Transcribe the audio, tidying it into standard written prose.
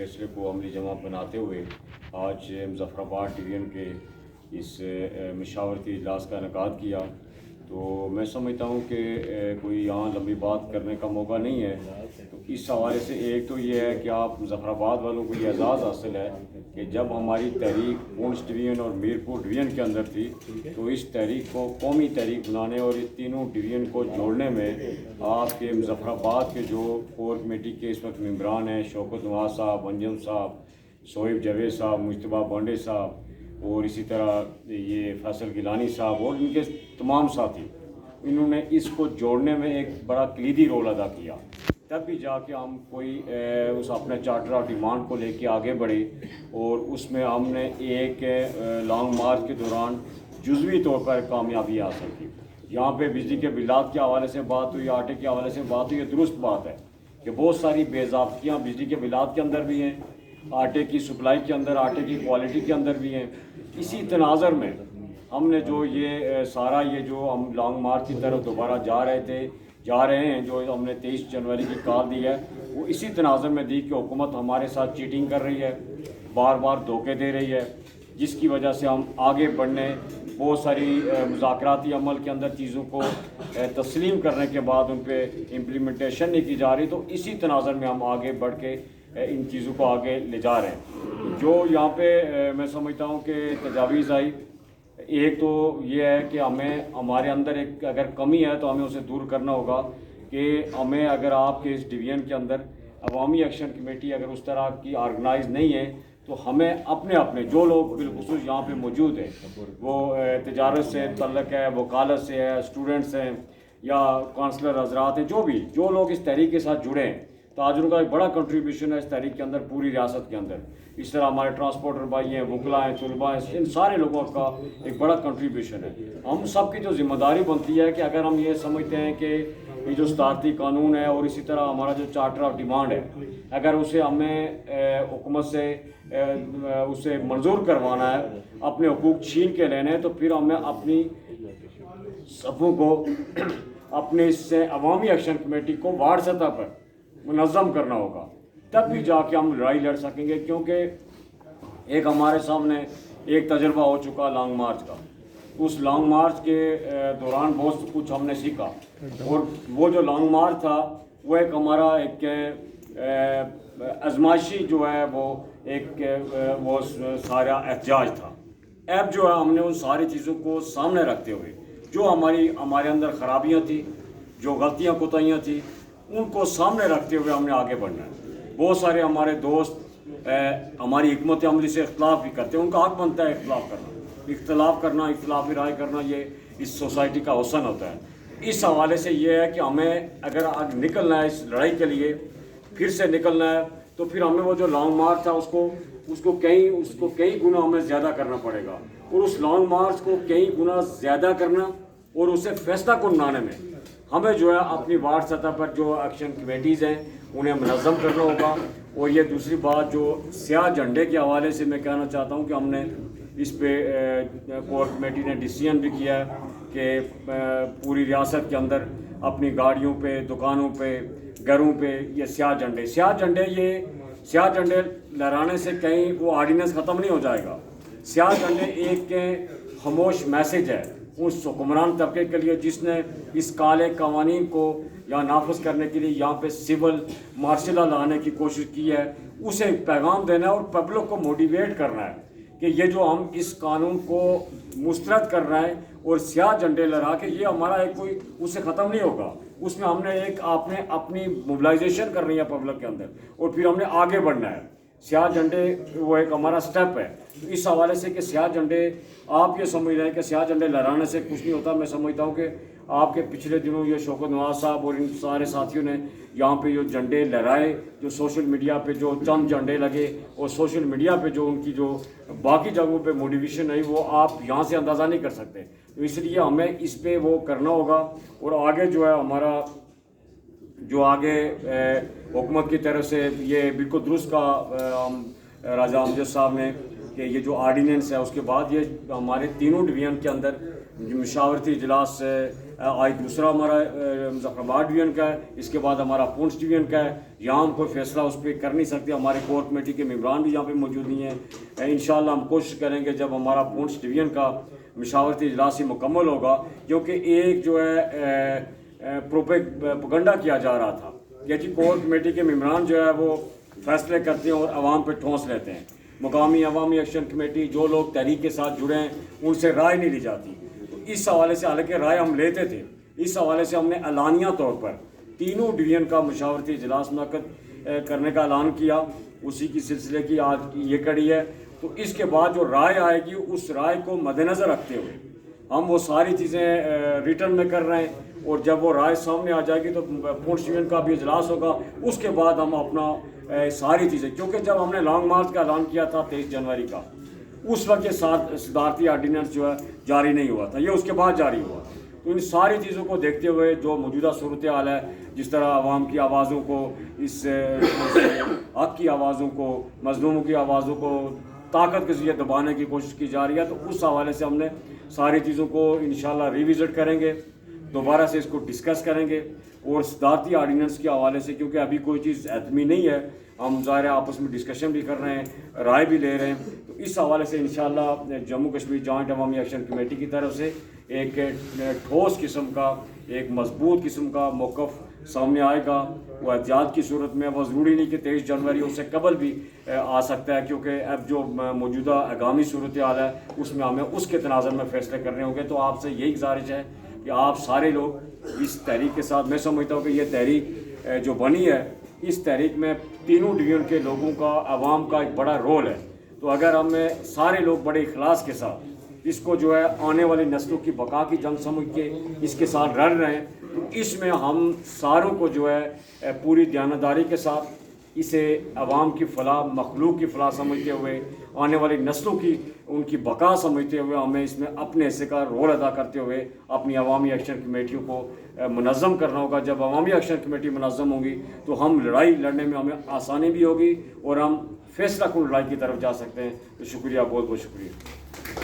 फैसले को अमली जमा बनाते हुए आज मुज़फ़्फ़राबाद डिवीज़न के इस मशावरती इजलास का इनेकाद किया। तो मैं समझता हूँ कि कोई यहाँ लंबी बात करने का मौका नहीं है। तो इस हवाले से एक तो ये है कि आप मुज़फ़्फ़राबाद वालों को ये एजाज़ हासिल है कि जब हमारी तहरीक पूंछ डिवीज़न और मीरपुर डिवीज़न के अंदर थी तो इस तहरीक को कौमी तहरीक बनाने और इस तीनों डिवीज़न को जोड़ने में आपके मुज़फ़्फ़राबाद के जो कोर कमेटी के इस वक्त मेंबरान हैं, शौकत नवाज़ साहब, अंजम साहब, सोहिब जावेद साहब, मुश्तबा बांडे साहब और इसी तरह ये फैसल गिलानी साहब और इनके तमाम साथी, इन्होंने इसको जोड़ने में एक बड़ा कलीदी रोल अदा किया। तब भी जाके हम कोई उस अपने चार्टर ऑफ डिमांड को लेके आगे बढ़े और उसमें हमने एक लॉन्ग मार्च के दौरान जुज़वी तौर पर कामयाबी हासिल की। यहाँ पे बिजली के बिलात के हवाले से बात हुई, आटे के हवाले से बात हुई। ये दुरुस्त बात है कि बहुत सारी बेज़ाब्तियाँ बिजली के बिलात के अंदर भी हैं, आटे की सप्लाई के अंदर, आटे की क्वालिटी के अंदर भी हैं। इसी तनाज़र में हमने जो ये सारा ये जो हम लॉन्ग मार्च की तरफ दोबारा जा रहे हैं, जो हमने 23 जनवरी की कॉल दी है, वो इसी तनाज़र में दी कि हुकूमत हमारे साथ चीटिंग कर रही है, बार बार धोखे दे रही है, जिसकी वजह से हम आगे बढ़ने बहुत सारी मुज़ाकराती अमल के अंदर चीज़ों को तस्लीम करने के बाद उन पर इम्प्लीमेंटेशन नहीं की जा रही। तो इसी तनाज़र में हम आगे बढ़ के इन चीज़ों को आगे ले जा रहे हैं। जो यहाँ पे मैं समझता हूँ कि तजावीज़ आई, एक तो ये है कि हमें हमारे अंदर एक अगर कमी है तो हमें उसे दूर करना होगा कि हमें अगर आपके इस डिवीज़न के अंदर अवामी एक्शन कमेटी अगर उस तरह की ऑर्गेनाइज नहीं है तो हमें अपने अपने जो लोग बिलखुसूस यहाँ पे मौजूद हैं, वो तिजारत से तल्लक है, वकालत से है, स्टूडेंट्स हैं या काउंसलर हजरात हैं, जो लोग इस तहरीक के साथ जुड़े हैं, ताजरों का एक बड़ा कंट्रीब्यूशन है इस तहरीक के अंदर पूरी रियासत के अंदर। इस तरह हमारे ट्रांसपोर्टर भाई हैं, वकला हैं, तलबा हैं, इन सारे लोगों का एक बड़ा कंट्रीब्यूशन है। हम सब की जो जिम्मेदारी बनती है कि अगर हम ये समझते हैं कि ये जो सदारती कानून है और इसी तरह हमारा जो चार्टर ऑफ डिमांड है, अगर उसे हमें हुकूमत से उसे मंजूर करवाना है, अपने हुकूक छीन के लेने हैं, तो फिर हमें अपनी सबों को अपने इससे अवामी एक्शन कमेटी को वार्ड सतह पर मुनज़्ज़म करना होगा, तब भी जाके हम लड़ाई लड़ सकेंगे। क्योंकि एक हमारे सामने एक तजर्बा हो चुका लॉन्ग मार्च का, उस लॉन्ग मार्च के दौरान बहुत कुछ हमने सीखा और वो जो लॉन्ग मार्च था वो एक हमारा एक आजमाइशी जो है वो एक वो सारा एहतजाज था। अब जो है हमने उन सारी चीज़ों को सामने रखते हुए जो हमारे अंदर खराबियाँ थी, जो गलतियाँ कोताहियाँ थी, उनको सामने रखते हुए हमने आगे बढ़ना है। बहुत सारे हमारे दोस्त हमारी हिकमत अमली से इख्तलाफ भी करते हैं, उनका हक बनता है इख्तलाफ करना, इख्तलाफी राय करना, ये इस सोसाइटी का हुस्न होता है। इस हवाले से ये है कि हमें अगर आज निकलना है इस लड़ाई के लिए, फिर से निकलना है, तो फिर हमें वो जो लॉन्ग मार्च था उसको कई गुना हमें ज़्यादा करना पड़ेगा और उस लॉन्ग मार्च को कई गुना ज़्यादा करना और उसे फैसला को बनाने में हमें जो है अपनी वार्ड सतह पर जो एक्शन कमेटीज़ हैं उन्हें मुनज़्ज़म करना होगा। और ये दूसरी बात जो स्याह झंडे के हवाले से मैं कहना चाहता हूँ कि हमने इस पे कोर कमेटी ने डिसीजन भी किया है कि पूरी रियासत के अंदर अपनी गाड़ियों पे, दुकानों पे, घरों पे ये स्याह झंडे लहराने से कहीं वो ऑर्डिनेंस ख़त्म नहीं हो जाएगा। स्याह झंडे एक खामोश मैसेज है उस हुक्मरान तबके के लिए जिसने इस काले कवानीन को या नाफज करने के लिए यहाँ पे सिविल मार्शल लॉ लाने की कोशिश की है। उसे पैगाम देना है और पब्लिक को मोटिवेट करना है कि ये जो हम इस कानून को मुस्तरद कर रहे हैं और स्याह झंडे लहरा के ये हमारा एक कोई उससे ख़त्म नहीं होगा। उसमें हमने आपने अपनी मोबिलाइजेशन करनी है पब्लिक के अंदर और फिर हमने आगे बढ़ना है। स्याह झंडे वो एक हमारा स्टेप है। इस हवाले से कि स्याह झंडे आप ये समझ रहे हैं कि स्याह झंडे लहराने से कुछ नहीं होता। मैं समझता हूँ कि आपके पिछले दिनों ये शौकत नवाज़ साहब और इन सारे साथियों ने यहाँ पे जो झंडे लहराए, जो सोशल मीडिया पे जो चंद झंडे लगे और सोशल मीडिया पे जो उनकी जो बाकी जगहों पे मोटिवेशन है वो आप यहाँ से अंदाज़ा नहीं कर सकते। तो इसलिए हमें इस पर वो करना होगा और आगे जो है हमारा जो आगे हुकूमत की तरफ से ये बिल्कुल दुरुस्त का राजा अमजद साहब ने کہ یہ جو آرڈیننس ہے اس کے بعد یہ ہمارے تینوں ڈویژن کے اندر مشاورتی اجلاس آج دوسرا ہمارا مظفر آباد ڈویژن کا ہے، اس کے بعد ہمارا پونچھ ڈویژن کا ہے. یہاں ہم کوئی فیصلہ اس پہ کر نہیں سکتے، ہمارے کور کمیٹی کے ممبران بھی یہاں پہ موجود نہیں ہیں. انشاءاللہ ہم کوشش کریں گے جب ہمارا پونچھ ڈویژن کا مشاورتی اجلاس ہی مکمل ہوگا، کیونکہ ایک جو ہے پروپیگنڈا کیا جا رہا تھا کہ جی کور کمیٹی کے ممبران جو ہے وہ فیصلے کرتے ہیں اور عوام پہ ٹھونس لیتے ہیں. مقامی عوامی ایکشن کمیٹی جو لوگ تحریک کے ساتھ جڑے ہیں ان سے رائے نہیں لی جاتی. تو اس حوالے سے حالانکہ رائے ہم لیتے تھے، اس حوالے سے ہم نے اعلانیہ طور پر تینوں ڈویژن کا مشاورتی اجلاس منعقد کرنے کا اعلان کیا. اسی کی سلسلے کی آج یہ کڑی ہے. تو اس کے بعد جو رائے آئے گی اس رائے کو مد نظر رکھتے ہوئے ہم وہ ساری چیزیں ریٹرن میں کر رہے ہیں، اور جب وہ رائے سامنے آ جائے گی تو پونچھ ڈویژن کا بھی اجلاس ہوگا. اس کے بعد ہم اپنا ساری چیزیں، کیونکہ جب ہم نے لانگ مارچ کا اعلان کیا تھا 23 جنوری کا، اس وقت یہ صدارتی آرڈیننس جو ہے جاری نہیں ہوا تھا، یہ اس کے بعد جاری ہوا. تو ان ساری چیزوں کو دیکھتے ہوئے جو موجودہ صورتحال ہے، جس طرح عوام کی آوازوں کو، اس حق کی آوازوں کو، مظلوموں کی آوازوں کو طاقت کے ذریعے دبانے کی کوشش کی جا رہی ہے، تو اس حوالے سے ہم نے ساری چیزوں کو انشاءاللہ ریوزٹ کریں گے، دوبارہ سے اس کو ڈسکس کریں گے. اور صدارتی آرڈیننس کے حوالے سے کیونکہ ابھی کوئی چیز حتمی نہیں ہے، ہم ظاہر آپس میں ڈسکشن بھی کر رہے ہیں، رائے بھی لے رہے ہیں. تو اس حوالے سے انشاءاللہ جموں کشمیر جوائنٹ عوامی ایکشن کمیٹی کی طرف سے ایک ٹھوس قسم کا، ایک مضبوط قسم کا موقف سامنے آئے گا. وہ احتجاج کی صورت میں، وہ ضروری نہیں کہ 23 جنوری اس سے قبل بھی آ سکتا ہے، کیونکہ اب جو موجودہ آگامی صورتحال ہے اس میں ہمیں اس کے تناظر میں فیصلے کرنے ہوں گے. تو آپ سے یہی گزارش ہے کہ آپ سارے لوگ اس تحریک کے ساتھ، میں سمجھتا ہوں کہ یہ تحریک جو بنی ہے، اس تحریک میں تینوں ڈویژن کے لوگوں کا، عوام کا ایک بڑا رول ہے. تو اگر ہم سارے لوگ بڑے اخلاص کے ساتھ اس کو جو ہے آنے والی نسلوں کی بقا کی جنگ سمجھ کے اس کے ساتھ لڑ رہے ہیں، تو اس میں ہم ساروں کو جو ہے پوری دیانتداری کے ساتھ اسے عوام کی فلاح، مخلوق کی فلاح سمجھتے ہوئے، آنے والی نسلوں کی ان کی بقا سمجھتے ہوئے ہمیں اس میں اپنے حصے کا رول ادا کرتے ہوئے اپنی عوامی ایکشن کمیٹیوں کو منظم کرنا ہوگا. جب عوامی ایکشن کمیٹی منظم ہوگی تو ہم لڑائی لڑنے میں ہمیں آسانی بھی ہوگی اور ہم فیصلہ کن لڑائی کی طرف جا سکتے ہیں. تو شکریہ، بہت بہت شکریہ.